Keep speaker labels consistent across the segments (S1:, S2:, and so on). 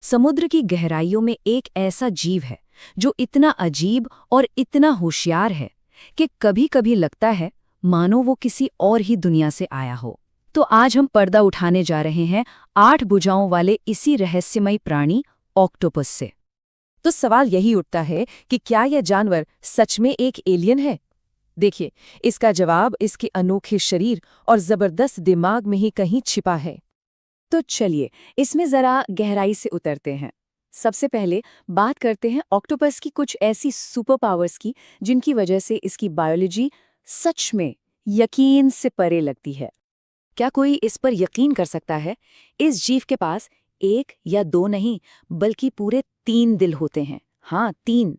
S1: समुद्र की गहराइयों में एक ऐसा जीव है जो इतना अजीब और इतना होशियार है कि कभी-कभी लगता है मानो वो किसी और ही दुनिया से आया हो। तो आज हम पर्दा उठाने जा रहे हैं 8 भुजाओं वाले इसी रहस्यमयी प्राणी ऑक्टोपस से।
S2: तो सवाल यही उठता है कि क्या यह जानवर सच में एक एलियन है? देखिए, इसका जवाब इसके अनोखे शरीर और जबरदस्त दिमाग में ही कहीं छिपा है। तो चलिए, इसमें जरा गहराई से उतरते हैं। सबसे पहले बात करते हैं ऑक्टोपस की कुछ ऐसी सुपर पावर्स की जिनकी वजह से इसकी बायोलॉजी सच में यकीन से परे लगती है। क्या कोई इस पर यकीन कर सकता है? इस जीव के पास एक या दो नहीं, बल्कि पूरे 3 दिल होते हैं। हाँ, 3।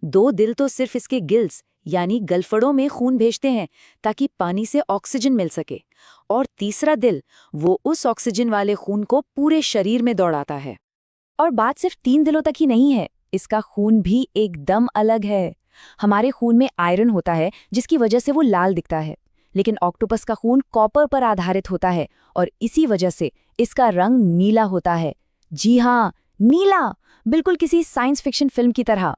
S2: 2 दिल तो सिर्फ इसके गिल्स यानी गलफड़ों में खून भेजते हैं ताकि पानी से ऑक्सीजन मिल सके, और तीसरा दिल वो उस ऑक्सीजन वाले खून को पूरे शरीर में दौड़ाता है। और बात सिर्फ 3 दिलों तक ही नहीं है, इसका खून भी एकदम अलग है। हमारे खून में आयरन होता है जिसकी वजह से वो लाल दिखता है, लेकिन ऑक्टोपस का खून कॉपर पर आधारित होता है और इसी वजह से इसका रंग नीला होता है। जी हाँ, नीला, बिल्कुल किसी साइंस फिक्शन फिल्म की तरह।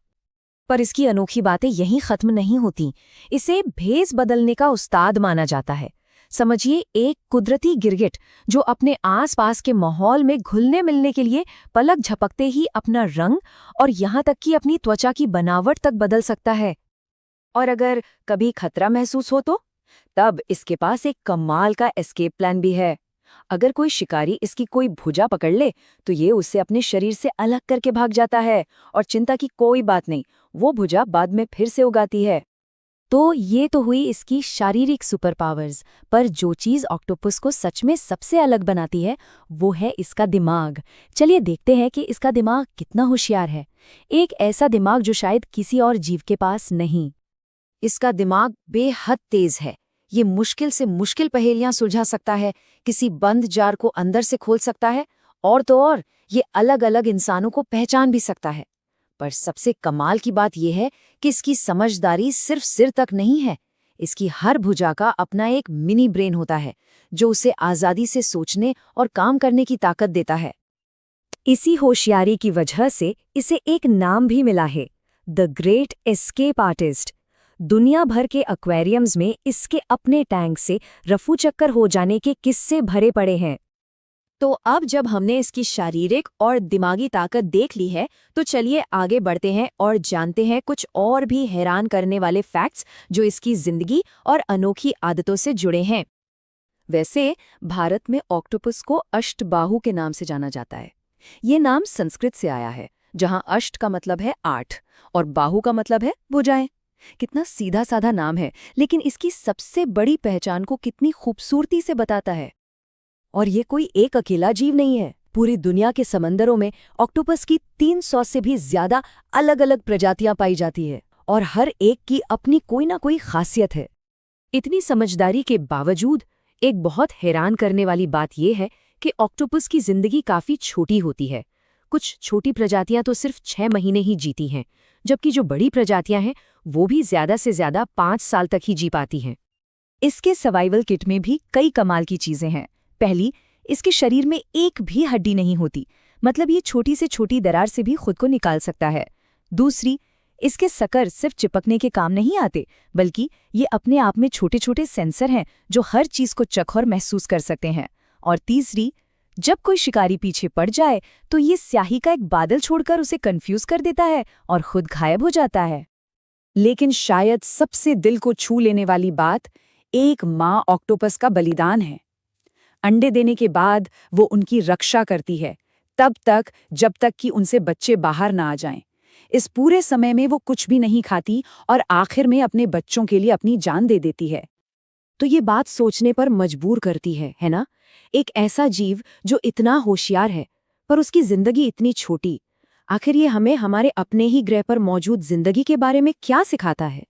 S2: पर इसकी अनोखी बातें यहीं खत्म नहीं होती। इसे भेस बदलने का उस्ताद माना जाता है। समझिए, एक कुदरती गिरगिट जो अपने आसपास के माहौल में घुलने मिलने के लिए पलक झपकते ही अपना रंग और यहाँ तक कि अपनी त्वचा की बनावट तक बदल सकता है। और अगर कभी खतरा महसूस हो तो तब इसके पास एक कमाल का एस्केप प्लान भी है। अगर कोई शिकारी इसकी कोई भुजा पकड़ ले तो ये उसे अपने शरीर से अलग करके भाग जाता है, और चिंता की कोई बात नहीं, वो भुजा बाद में फिर से उगाती है।
S1: तो ये तो हुई इसकी शारीरिक सुपर पावर्स, पर जो चीज़ ऑक्टोपस को सच में सबसे अलग बनाती है वो है इसका दिमाग। चलिए देखते हैं कि इसका दिमाग कितना होशियार है। एक ऐसा दिमाग जो शायद किसी और जीव के पास नहीं।
S2: इसका दिमाग बेहद तेज है। ये मुश्किल से मुश्किल पहेलियां सुलझा सकता है, किसी बंद जार को अंदर से खोल सकता है, और तो और ये अलग अलग इंसानों को पहचान भी सकता है। पर सबसे कमाल की बात यह है कि इसकी समझदारी सिर्फ सिर तक नहीं है। इसकी हर भुजा का अपना एक मिनी ब्रेन होता है जो उसे आज़ादी से सोचने और काम करने की ताकत देता है।
S1: इसी होशियारी की वजह से इसे एक नाम भी मिला है, द ग्रेट एस्केप आर्टिस्ट। दुनिया भर के एक्वेरियम्स में इसके अपने टैंक से रफू चक्कर हो जाने के किस्से भरे पड़े हैं। तो अब जब हमने इसकी शारीरिक और दिमागी ताकत देख ली है, तो चलिए आगे बढ़ते हैं और जानते हैं कुछ और भी हैरान करने वाले फैक्ट्स जो इसकी जिंदगी और अनोखी आदतों से जुड़े हैं। वैसे भारत में ऑक्टोपस को अष्टबाहु के नाम से जाना जाता है। ये नाम संस्कृत से आया है, जहाँ अष्ट का मतलब है 8 और बाहु का मतलब है भुजाएं। कितना सीधा साधा नाम है, लेकिन इसकी सबसे बड़ी पहचान को कितनी खूबसूरती से बताता है। और ये कोई एक अकेला जीव नहीं है। पूरी दुनिया के समंदरों में ऑक्टोपस की 300 से भी ज्यादा अलग अलग प्रजातियां पाई जाती है, और हर एक की अपनी कोई ना कोई खासियत है। इतनी समझदारी के बावजूद एक बहुत हैरान करने वाली बात यह है कि ऑक्टोपस की जिंदगी काफी छोटी होती है। कुछ छोटी प्रजातियां तो सिर्फ 6 महीने ही जीती हैं, जबकि जो बड़ी प्रजातियां हैं वो भी ज्यादा से ज्यादा 5 साल तक ही जी पाती हैं। इसके सर्वाइवल किट में भी कई कमाल की चीजें हैं। पहली, इसके शरीर में एक भी हड्डी नहीं होती, मतलब ये छोटी से छोटी दरार से भी खुद को निकाल सकता है। दूसरी, इसके सकर सिर्फ चिपकने के काम नहीं आते, बल्कि ये अपने आप में छोटे छोटे सेंसर हैं जो हर चीज को चख और महसूस कर सकते हैं। और तीसरी, जब कोई शिकारी पीछे पड़ जाए तो ये स्याही का एक बादल छोड़कर उसे कंफ्यूज कर देता है और खुद गायब हो जाता है।
S2: लेकिन शायद सबसे दिल को छू लेने वाली बात एक माँ ऑक्टोपस का बलिदान है। अंडे देने के बाद वो उनकी रक्षा करती है, तब तक जब तक कि उनसे बच्चे बाहर ना आ जाएं। इस पूरे समय में वो कुछ भी नहीं खाती और आखिर में अपने बच्चों के लिए अपनी जान दे देती है। तो ये बात सोचने पर मजबूर करती है ना? एक ऐसा जीव जो इतना होशियार है, पर उसकी जिंदगी इतनी छोटी। आखिर ये हमें हमारे अपने ही ग्रह पर मौजूद जिंदगी के बारे में क्या सिखाता है?